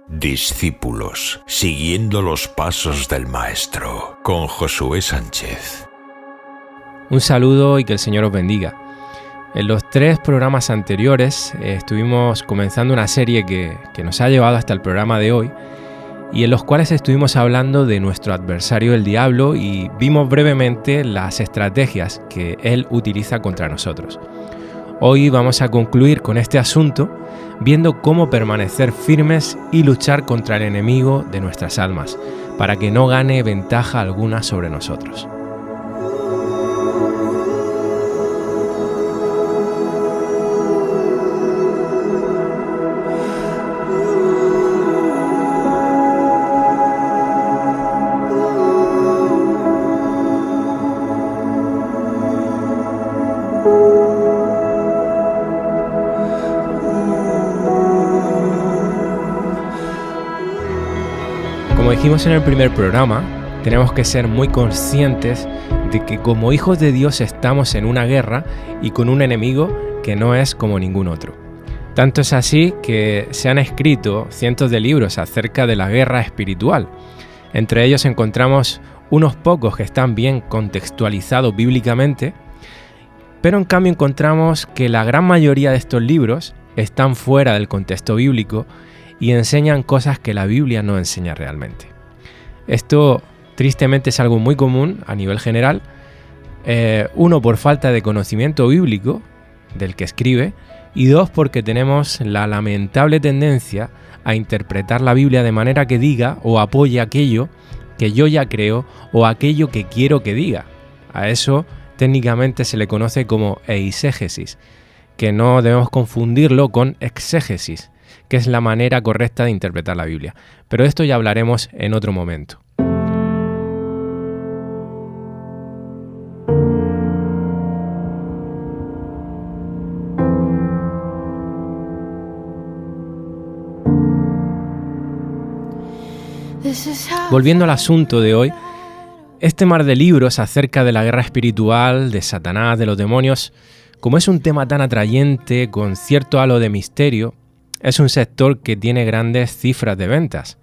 Discípulos, siguiendo los pasos del Maestro, con Josué Sánchez. Un saludo y que el Señor os bendiga. En los 3 programas anteriores estuvimos comenzando una serie que nos ha llevado hasta el programa de hoy y en los cuales estuvimos hablando de nuestro adversario el diablo y vimos brevemente las estrategias que él utiliza contra nosotros. Hoy vamos a concluir con este asunto viendo cómo permanecer firmes y luchar contra el enemigo de nuestras almas, para que no gane ventaja alguna sobre nosotros. Como dijimos en el primer programa, tenemos que ser muy conscientes de que como hijos de Dios estamos en una guerra y con un enemigo que no es como ningún otro. Tanto es así que se han escrito cientos de libros acerca de la guerra espiritual. Entre ellos encontramos unos pocos que están bien contextualizados bíblicamente, pero en cambio encontramos que la gran mayoría de estos libros están fuera del contexto bíblico y enseñan cosas que la Biblia no enseña realmente. Esto tristemente es algo muy común a nivel general, uno por falta de conocimiento bíblico del que escribe y 2 porque tenemos la lamentable tendencia a interpretar la Biblia de manera que diga o apoye aquello que yo ya creo o aquello que quiero que diga. A eso técnicamente se le conoce como eisegesis, que no debemos confundirlo con exégesis, que es la manera correcta de interpretar la Biblia. Pero de esto ya hablaremos en otro momento. Volviendo al asunto de hoy, este mar de libros acerca de la guerra espiritual, de Satanás, de los demonios, como es un tema tan atrayente, con cierto halo de misterio, es un sector que tiene grandes cifras de ventas.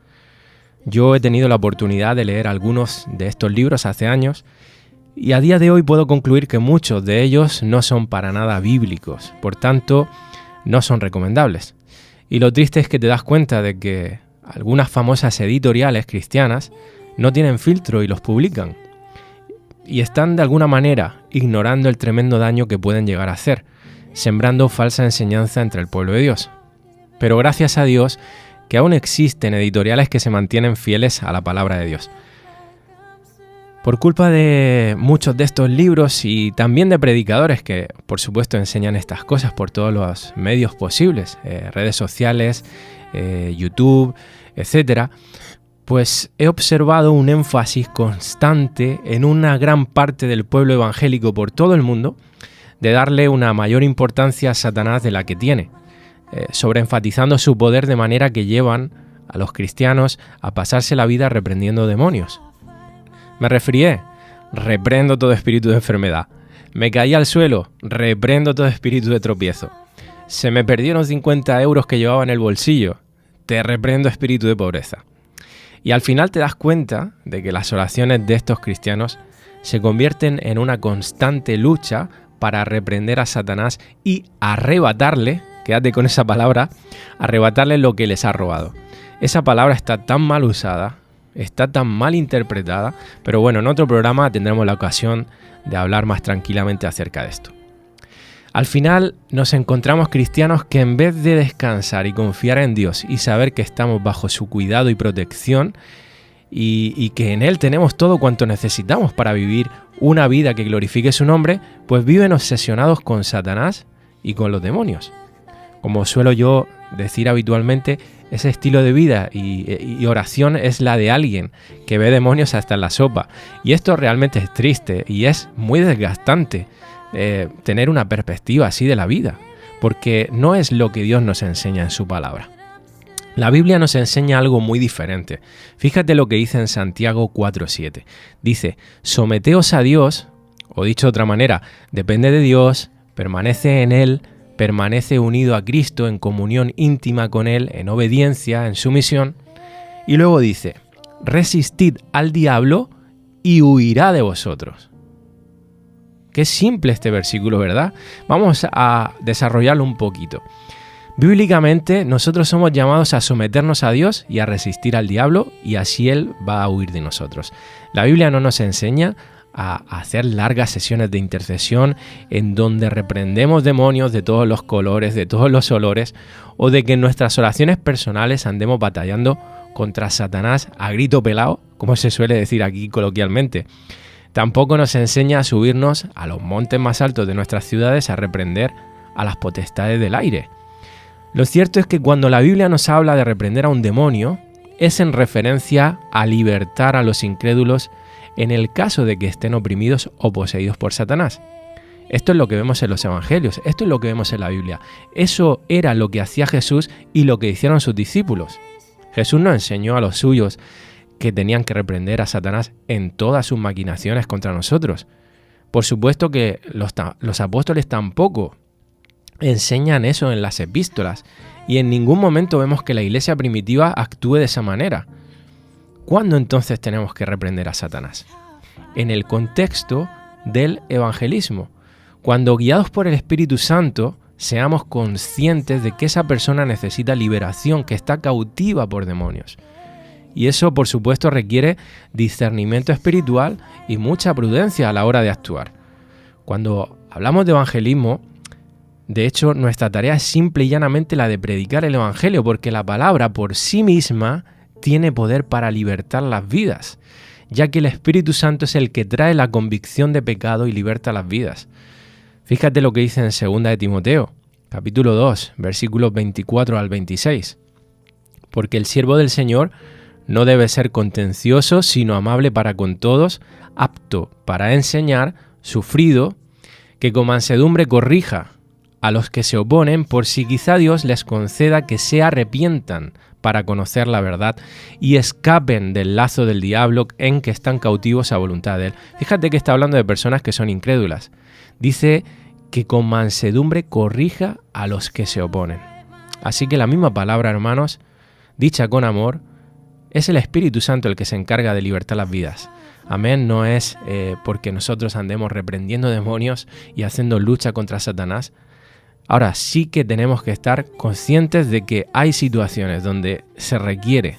Yo he tenido la oportunidad de leer algunos de estos libros hace años y a día de hoy puedo concluir que muchos de ellos no son para nada bíblicos, por tanto no son recomendables. Y lo triste es que te das cuenta de que algunas famosas editoriales cristianas no tienen filtro y los publican. Y están de alguna manera ignorando el tremendo daño que pueden llegar a hacer, sembrando falsa enseñanza entre el pueblo de Dios. Pero gracias a Dios que aún existen editoriales que se mantienen fieles a la palabra de Dios. Por culpa de muchos de estos libros y también de predicadores que por supuesto enseñan estas cosas por todos los medios posibles, redes sociales, YouTube, etc., pues he observado un énfasis constante en una gran parte del pueblo evangélico por todo el mundo de darle una mayor importancia a Satanás de la que tiene, sobreenfatizando su poder de manera que llevan a los cristianos a pasarse la vida reprendiendo demonios. Me resfrié, reprendo todo espíritu de enfermedad. Me caí al suelo, reprendo todo espíritu de tropiezo. Se me perdieron 50 euros que llevaba en el bolsillo, te reprendo espíritu de pobreza. Y al final te das cuenta de que las oraciones de estos cristianos se convierten en una constante lucha para reprender a Satanás y arrebatarle, quédate con esa palabra, arrebatarle lo que les ha robado. Esa palabra está tan mal usada, está tan mal interpretada, pero bueno, en otro programa tendremos la ocasión de hablar más tranquilamente acerca de esto. Al final nos encontramos cristianos que en vez de descansar y confiar en Dios y saber que estamos bajo su cuidado y protección y que en Él tenemos todo cuanto necesitamos para vivir una vida que glorifique su nombre, pues viven obsesionados con Satanás y con los demonios. Como suelo yo decir habitualmente, ese estilo de vida y oración es la de alguien que ve demonios hasta en la sopa. Y esto realmente es triste y es muy desgastante tener una perspectiva así de la vida, porque no es lo que Dios nos enseña en su palabra. La Biblia nos enseña algo muy diferente. Fíjate lo que dice en Santiago 4:7. Dice, someteos a Dios, o dicho de otra manera, depende de Dios, permanece en Él, permanece unido a Cristo en comunión íntima con Él, en obediencia, en sumisión. Y luego dice, resistid al diablo y huirá de vosotros. Qué simple este versículo, ¿verdad? Vamos a desarrollarlo un poquito. Bíblicamente, nosotros somos llamados a someternos a Dios y a resistir al diablo, y así Él va a huir de nosotros. La Biblia no nos enseña a hacer largas sesiones de intercesión en donde reprendemos demonios de todos los colores, de todos los olores, o de que en nuestras oraciones personales andemos batallando contra Satanás a grito pelado, como se suele decir aquí coloquialmente. Tampoco nos enseña a subirnos a los montes más altos de nuestras ciudades a reprender a las potestades del aire. Lo cierto es que cuando la Biblia nos habla de reprender a un demonio, es en referencia a libertar a los incrédulos en el caso de que estén oprimidos o poseídos por Satanás. Esto es lo que vemos en los evangelios, esto es lo que vemos en la Biblia. Eso era lo que hacía Jesús y lo que hicieron sus discípulos. Jesús no enseñó a los suyos que tenían que reprender a Satanás en todas sus maquinaciones contra nosotros. Por supuesto que los apóstoles tampoco enseñan eso en las epístolas, y en ningún momento vemos que la iglesia primitiva actúe de esa manera. ¿Cuándo entonces tenemos que reprender a Satanás? En el contexto del evangelismo, cuando guiados por el Espíritu Santo seamos conscientes de que esa persona necesita liberación, que está cautiva por demonios. Y eso, por supuesto, requiere discernimiento espiritual y mucha prudencia a la hora de actuar. Cuando hablamos de evangelismo, de hecho, nuestra tarea es simple y llanamente la de predicar el Evangelio, porque la palabra por sí misma tiene poder para libertar las vidas, ya que el Espíritu Santo es el que trae la convicción de pecado y liberta las vidas. Fíjate lo que dice en 2 de Timoteo, capítulo 2, versículos 24 al 26. Porque el siervo del Señor no debe ser contencioso, sino amable para con todos, apto para enseñar, sufrido, que con mansedumbre corrija a los que se oponen, por si quizá Dios les conceda que se arrepientan para conocer la verdad y escapen del lazo del diablo en que están cautivos a voluntad de él. Fíjate que está hablando de personas que son incrédulas. Dice que con mansedumbre corrija a los que se oponen. Así que la misma palabra, hermanos, dicha con amor, es el Espíritu Santo el que se encarga de libertar las vidas. Amén, no es porque nosotros andemos reprendiendo demonios y haciendo lucha contra Satanás. Ahora sí que tenemos que estar conscientes de que hay situaciones donde se requiere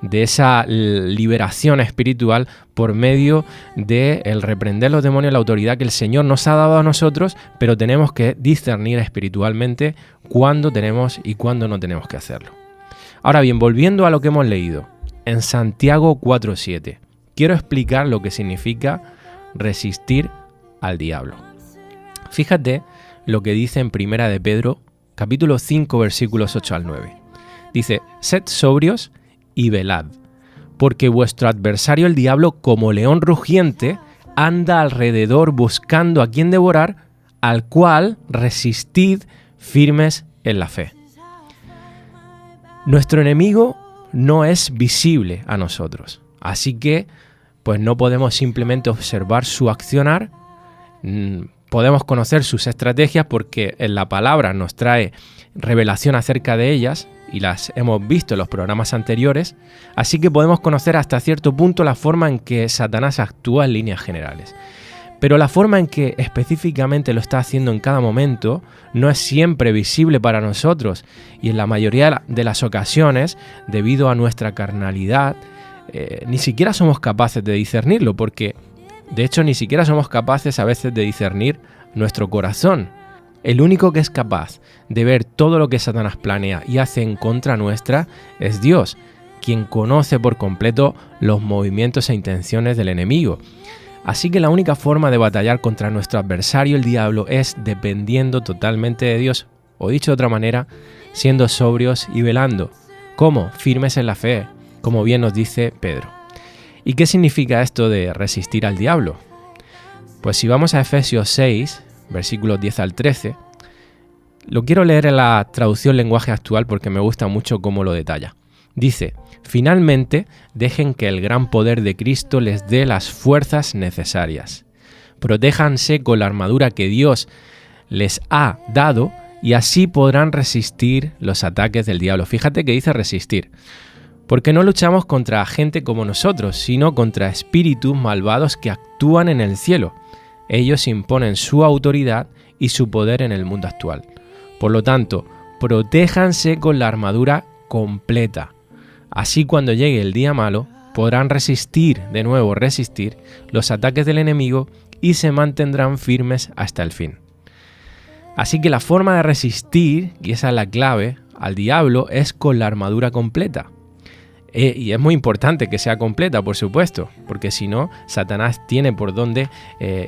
de esa liberación espiritual por medio de el reprender los demonios, la autoridad que el Señor nos ha dado a nosotros, pero tenemos que discernir espiritualmente cuándo tenemos y cuándo no tenemos que hacerlo. Ahora bien, volviendo a lo que hemos leído, en Santiago 4:7, quiero explicar lo que significa resistir al diablo. Fíjate lo que dice en 1 de Pedro, capítulo 5, versículos 8 al 9. Dice, sed sobrios y velad, porque vuestro adversario el diablo, como león rugiente, anda alrededor buscando a quien devorar, al cual resistid firmes en la fe. Nuestro enemigo no es visible a nosotros, así que pues no podemos simplemente observar su accionar. Podemos conocer sus estrategias porque en la palabra nos trae revelación acerca de ellas y las hemos visto en los programas anteriores, así que podemos conocer hasta cierto punto la forma en que Satanás actúa en líneas generales. Pero la forma en que específicamente lo está haciendo en cada momento no es siempre visible para nosotros, y en la mayoría de las ocasiones, debido a nuestra carnalidad, ni siquiera somos capaces de discernirlo, porque de hecho ni siquiera somos capaces a veces de discernir nuestro corazón. El único que es capaz de ver todo lo que Satanás planea y hace en contra nuestra es Dios, quien conoce por completo los movimientos e intenciones del enemigo. Así que la única forma de batallar contra nuestro adversario, el diablo, es dependiendo totalmente de Dios, o dicho de otra manera, siendo sobrios y velando. ¿Cómo? Firmes en la fe, como bien nos dice Pedro. ¿Y qué significa esto de resistir al diablo? Pues si vamos a Efesios 6, versículos 10 al 13, lo quiero leer en la traducción lenguaje actual porque me gusta mucho cómo lo detalla. Dice, finalmente, dejen que el gran poder de Cristo les dé las fuerzas necesarias. Protéjanse con la armadura que Dios les ha dado y así podrán resistir los ataques del diablo. Fíjate que dice resistir, porque no luchamos contra gente como nosotros, sino contra espíritus malvados que actúan en el cielo. Ellos imponen su autoridad y su poder en el mundo actual. Por lo tanto, protéjanse con la armadura completa. Así cuando llegue el día malo, podrán resistir los ataques del enemigo y se mantendrán firmes hasta el fin. Así que la forma de resistir, y esa es la clave, al diablo es con la armadura completa. Y es muy importante que sea completa, por supuesto, porque si no, Satanás tiene por dónde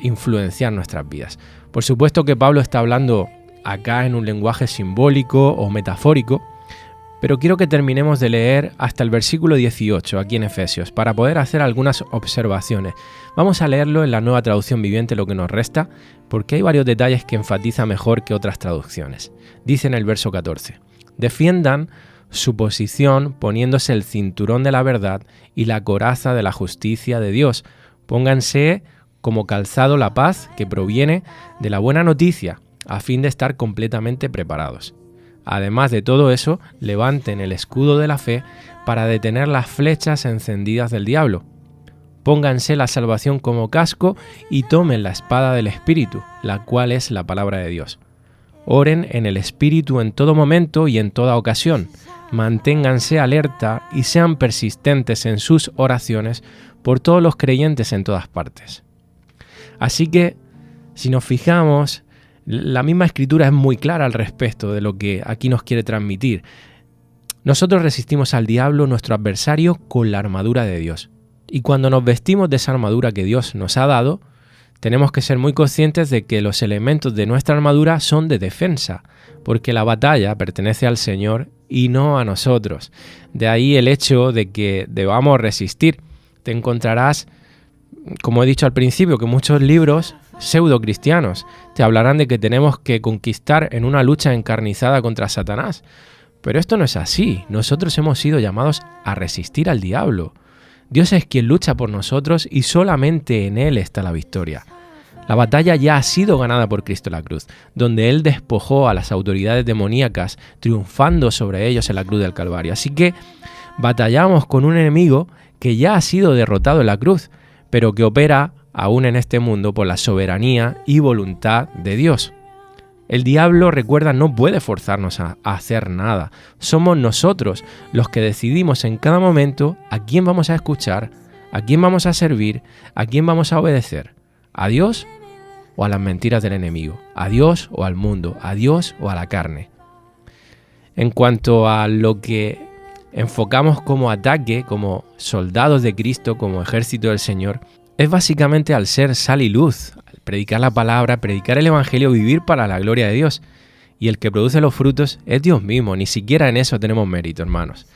influenciar nuestras vidas. Por supuesto que Pablo está hablando acá en un lenguaje simbólico o metafórico, pero quiero que terminemos de leer hasta el versículo 18 aquí en Efesios para poder hacer algunas observaciones. Vamos a leerlo en la Nueva Traducción Viviente, lo que nos resta, porque hay varios detalles que enfatiza mejor que otras traducciones. Dice en el verso 14: defiendan su posición poniéndose el cinturón de la verdad y la coraza de la justicia de Dios. Pónganse como calzado la paz que proviene de la buena noticia, a fin de estar completamente preparados. Además de todo eso, levanten el escudo de la fe para detener las flechas encendidas del diablo. Pónganse la salvación como casco y tomen la espada del Espíritu, la cual es la palabra de Dios. Oren en el Espíritu en todo momento y en toda ocasión. Manténganse alerta y sean persistentes en sus oraciones por todos los creyentes en todas partes. Así que, si nos fijamos, la misma Escritura es muy clara al respecto de lo que aquí nos quiere transmitir. Nosotros resistimos al diablo, nuestro adversario, con la armadura de Dios. Y cuando nos vestimos de esa armadura que Dios nos ha dado, tenemos que ser muy conscientes de que los elementos de nuestra armadura son de defensa, porque la batalla pertenece al Señor y no a nosotros. De ahí el hecho de que debamos resistir. Te encontrarás, como he dicho al principio, que muchos libros pseudo-cristianos te hablarán de que tenemos que conquistar en una lucha encarnizada contra Satanás. Pero esto no es así. Nosotros hemos sido llamados a resistir al diablo. Dios es quien lucha por nosotros y solamente en Él está la victoria. La batalla ya ha sido ganada por Cristo en la cruz, donde Él despojó a las autoridades demoníacas, triunfando sobre ellos en la cruz del Calvario. Así que batallamos con un enemigo que ya ha sido derrotado en la cruz, pero que opera aún en este mundo por la soberanía y voluntad de Dios. El diablo, recuerda, no puede forzarnos a hacer nada. Somos nosotros los que decidimos en cada momento a quién vamos a escuchar, a quién vamos a servir, a quién vamos a obedecer. ¿A Dios o a las mentiras del enemigo? ¿A Dios o al mundo? ¿A Dios o a la carne? En cuanto a lo que enfocamos como ataque, como soldados de Cristo, como ejército del Señor, es básicamente al ser sal y luz, al predicar la palabra, predicar el Evangelio, vivir para la gloria de Dios. Y el que produce los frutos es Dios mismo, ni siquiera en eso tenemos mérito, hermanos.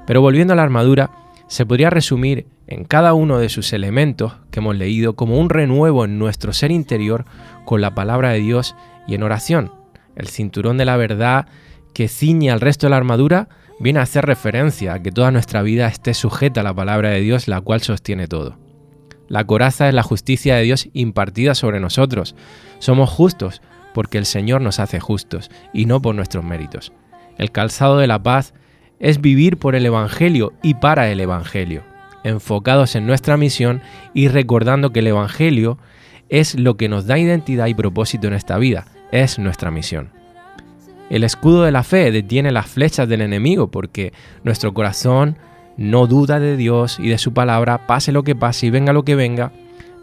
Pero volviendo a la armadura, se podría resumir en cada uno de sus elementos que hemos leído como un renuevo en nuestro ser interior con la palabra de Dios y en oración. El cinturón de la verdad que ciñe al resto de la armadura viene a hacer referencia a que toda nuestra vida esté sujeta a la palabra de Dios, la cual sostiene todo. La coraza es la justicia de Dios impartida sobre nosotros. Somos justos porque el Señor nos hace justos y no por nuestros méritos. El calzado de la paz es vivir por el Evangelio y para el Evangelio, enfocados en nuestra misión y recordando que el Evangelio es lo que nos da identidad y propósito en esta vida, es nuestra misión. El escudo de la fe detiene las flechas del enemigo porque nuestro corazón no duda de Dios y de su palabra, pase lo que pase y venga lo que venga.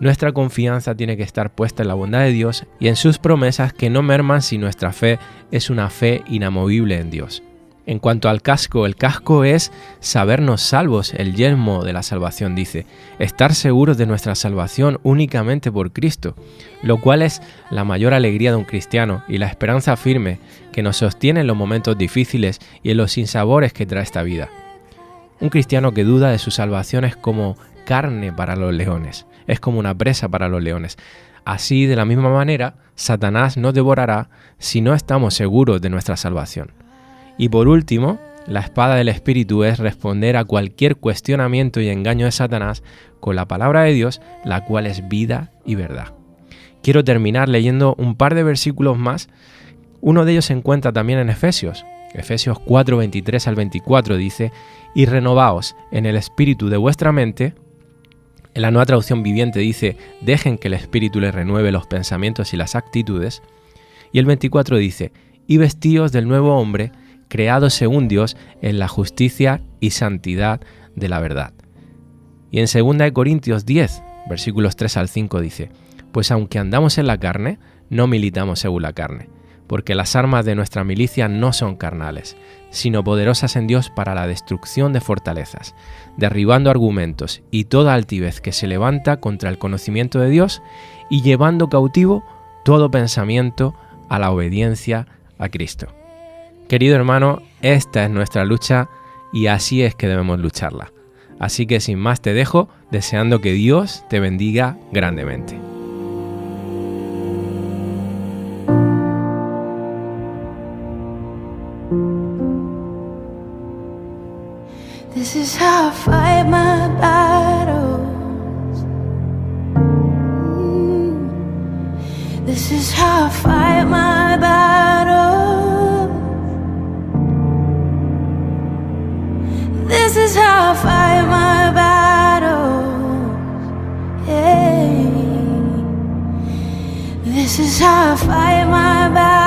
Nuestra confianza tiene que estar puesta en la bondad de Dios y en sus promesas que no merman si nuestra fe es una fe inamovible en Dios. En cuanto al casco, el casco es sabernos salvos, el yelmo de la salvación dice, estar seguros de nuestra salvación únicamente por Cristo, lo cual es la mayor alegría de un cristiano y la esperanza firme que nos sostiene en los momentos difíciles y en los sinsabores que trae esta vida. Un cristiano que duda de su salvación es como carne para los leones, es como una presa para los leones. Así, de la misma manera, Satanás nos devorará si no estamos seguros de nuestra salvación. Y por último, la espada del Espíritu es responder a cualquier cuestionamiento y engaño de Satanás con la palabra de Dios, la cual es vida y verdad. Quiero terminar leyendo un par de versículos más Uno de ellos se encuentra también en Efesios. Efesios 4, 23 al 24 dice: y renovaos en el espíritu de vuestra mente. En la Nueva Traducción Viviente dice: dejen que el espíritu les renueve los pensamientos y las actitudes. Y el 24 dice: y vestíos del nuevo hombre, creado según Dios en la justicia y santidad de la verdad. Y en 2 Corintios 10, versículos 3 al 5 dice: pues aunque andamos en la carne, no militamos según la carne, porque las armas de nuestra milicia no son carnales, sino poderosas en Dios para la destrucción de fortalezas, derribando argumentos y toda altivez que se levanta contra el conocimiento de Dios y llevando cautivo todo pensamiento a la obediencia a Cristo. Querido hermano, esta es nuestra lucha y así es que debemos lucharla. Así que sin más te dejo, deseando que Dios te bendiga grandemente. This is how I fight my battles. This is how I fight my battles. This is how I fight my battles. Yeah. This is how I fight my battles.